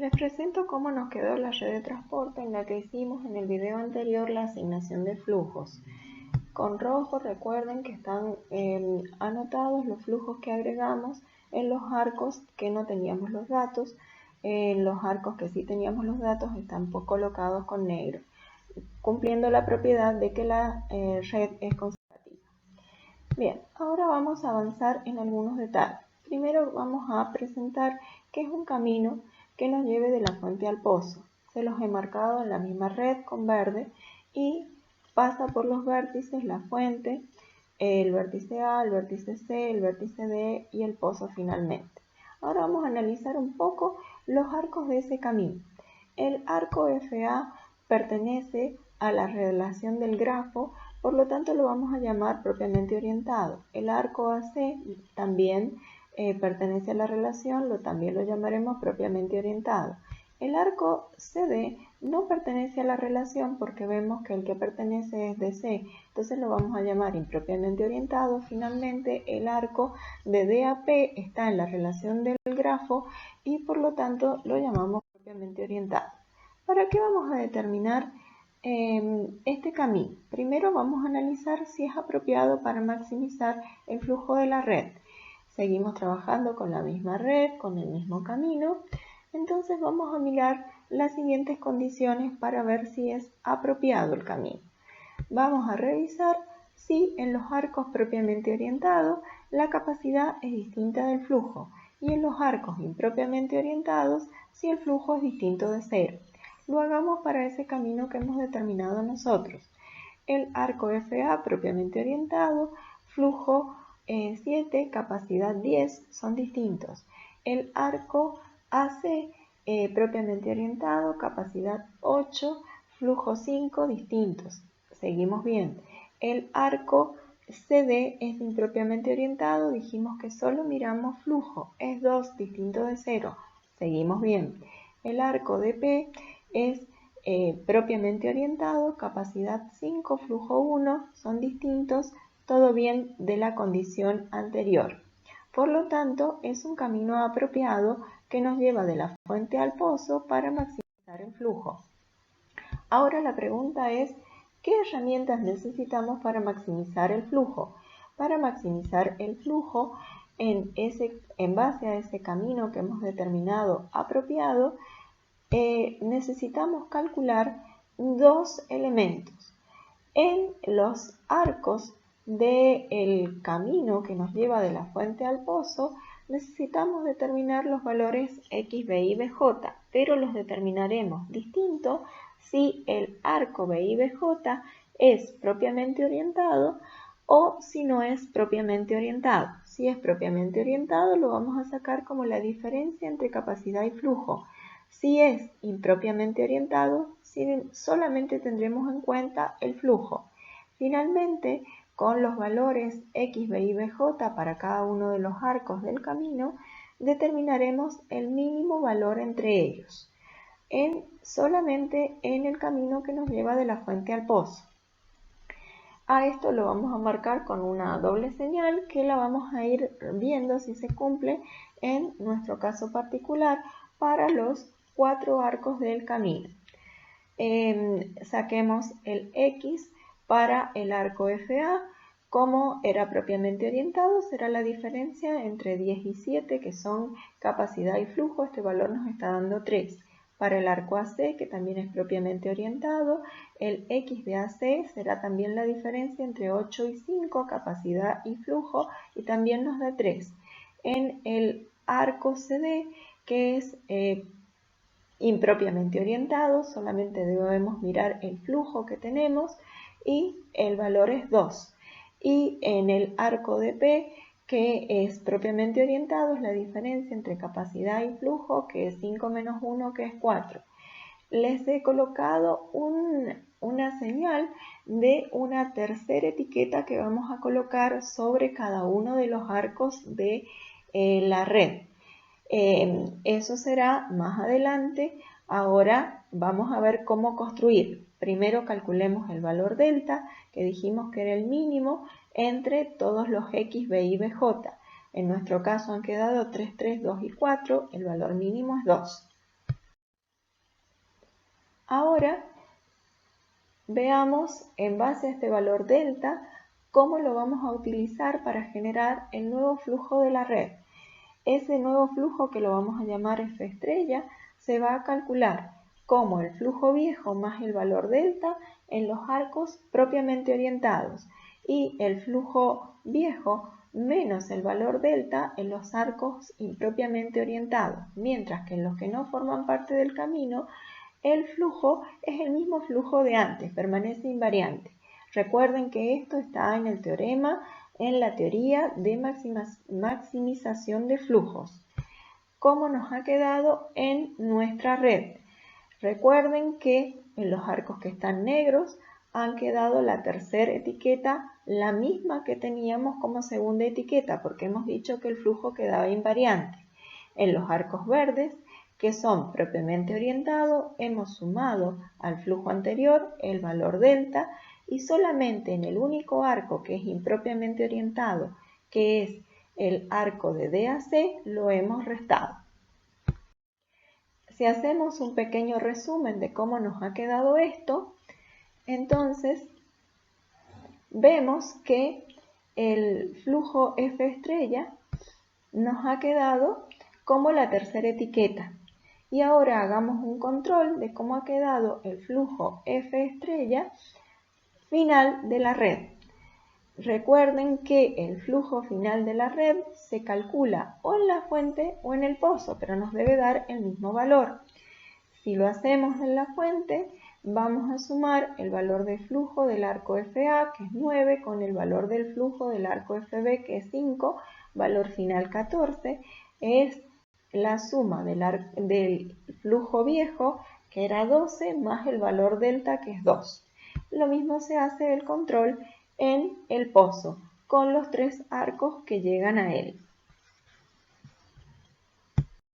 Les presento cómo nos quedó la red de transporte en la que hicimos en el video anterior la asignación de flujos. Con rojo recuerden que están anotados los flujos que agregamos en los arcos que no teníamos los datos. En los arcos que sí teníamos los datos están colocados con negro, cumpliendo la propiedad de que la red es conservativa. Bien, ahora vamos a avanzar en algunos detalles. Primero vamos a presentar qué es un camino que nos lleve de la fuente al pozo. Se los he marcado en la misma red con verde y pasa por los vértices, la fuente, el vértice A, el vértice C, el vértice D y el pozo finalmente. Ahora vamos a analizar un poco los arcos de ese camino. El arco FA pertenece a la relación del grafo, por lo tanto lo vamos a llamar propiamente orientado. El arco AC también pertenece a la relación, también lo llamaremos propiamente orientado. El arco CD no pertenece a la relación porque vemos que el que pertenece es DC, entonces lo vamos a llamar impropiamente orientado. Finalmente, el arco de DAP está en la relación del grafo y por lo tanto lo llamamos propiamente orientado. ¿Para qué vamos a determinar este camino? Primero vamos a analizar si es apropiado para maximizar el flujo de la red. Seguimos trabajando con la misma red, con el mismo camino. Entonces vamos a mirar las siguientes condiciones para ver si es apropiado el camino. Vamos a revisar si en los arcos propiamente orientados la capacidad es distinta del flujo y en los arcos impropiamente orientados si el flujo es distinto de cero. Lo hagamos para ese camino que hemos determinado nosotros. El arco FA propiamente orientado, flujo 7, capacidad 10 son distintos. El arco AC propiamente orientado, capacidad 8, flujo 5 distintos. Seguimos bien. El arco CD es impropiamente orientado, dijimos que solo miramos flujo, es 2 distinto de 0. Seguimos bien. El arco DP es propiamente orientado, capacidad 5, flujo 1, son distintos, todo bien de la condición anterior. Por lo tanto, es un camino apropiado que nos lleva de la fuente al pozo para maximizar el flujo. Ahora la pregunta es, ¿qué herramientas necesitamos para maximizar el flujo? Para maximizar el flujo en base a ese camino que hemos determinado apropiado, necesitamos calcular dos elementos. En los arcos del camino que nos lleva de la fuente al pozo, necesitamos determinar los valores X, B y BJ, pero los determinaremos distinto si el arco B y BJ es propiamente orientado o si no es propiamente orientado. Si es propiamente orientado, lo vamos a sacar como la diferencia entre capacidad y flujo. Si es impropiamente orientado, solamente tendremos en cuenta el flujo. Finalmente, con los valores X, B y BJ para cada uno de los arcos del camino, determinaremos el mínimo valor entre ellos, solamente en el camino que nos lleva de la fuente al pozo. A esto lo vamos a marcar con una doble señal que la vamos a ir viendo si se cumple en nuestro caso particular para los 4 arcos del camino. Saquemos el X para el arco FA. Como era propiamente orientado, será la diferencia entre 10 y 7, que son capacidad y flujo. Este valor nos está dando 3. Para el arco AC, que también es propiamente orientado, el X de AC será también la diferencia entre 8 y 5, capacidad y flujo, y también nos da 3. En el arco CD, que es impropiamente orientado, solamente debemos mirar el flujo que tenemos y el valor es 2. Y en el arco de P, que es propiamente orientado, es la diferencia entre capacidad y flujo, que es 5 menos 1, que es 4. Les he colocado una señal de una tercera etiqueta que vamos a colocar sobre cada uno de los arcos de la red. Eso será más adelante. Ahora vamos a ver cómo construir. Primero calculemos el valor delta, que dijimos que era el mínimo entre todos los X, B y BJ. En nuestro caso han quedado 3, 3, 2 y 4. El valor mínimo es 2. Ahora veamos en base a este valor delta cómo lo vamos a utilizar para generar el nuevo flujo de la red. Ese nuevo flujo, que lo vamos a llamar F estrella, se va a calcular como el flujo viejo más el valor delta en los arcos propiamente orientados y el flujo viejo menos el valor delta en los arcos impropiamente orientados, mientras que en los que no forman parte del camino el flujo es el mismo flujo de antes, permanece invariante. Recuerden que esto está en el teorema, en la teoría de maximización de flujos. ¿Cómo nos ha quedado en nuestra red? Recuerden que en los arcos que están negros han quedado la tercera etiqueta la misma que teníamos como segunda etiqueta, porque hemos dicho que el flujo quedaba invariante. En los arcos verdes, que son propiamente orientados, hemos sumado al flujo anterior el valor delta y solamente en el único arco que es impropiamente orientado, que es el arco de D a C, lo hemos restado. Si hacemos un pequeño resumen de cómo nos ha quedado esto, entonces vemos que el flujo F estrella nos ha quedado como la tercera etiqueta. Y ahora hagamos un control de cómo ha quedado el flujo F estrella final de la red. Recuerden que el flujo final de la red se calcula o en la fuente o en el pozo, pero nos debe dar el mismo valor. Si lo hacemos en la fuente, vamos a sumar el valor de flujo del arco FA, que es 9, con el valor del flujo del arco FB, que es 5, valor final 14, es la suma del flujo viejo, que era 12, más el valor delta, que es 2. Lo mismo se hace el control en el pozo, con los 3 arcos que llegan a él.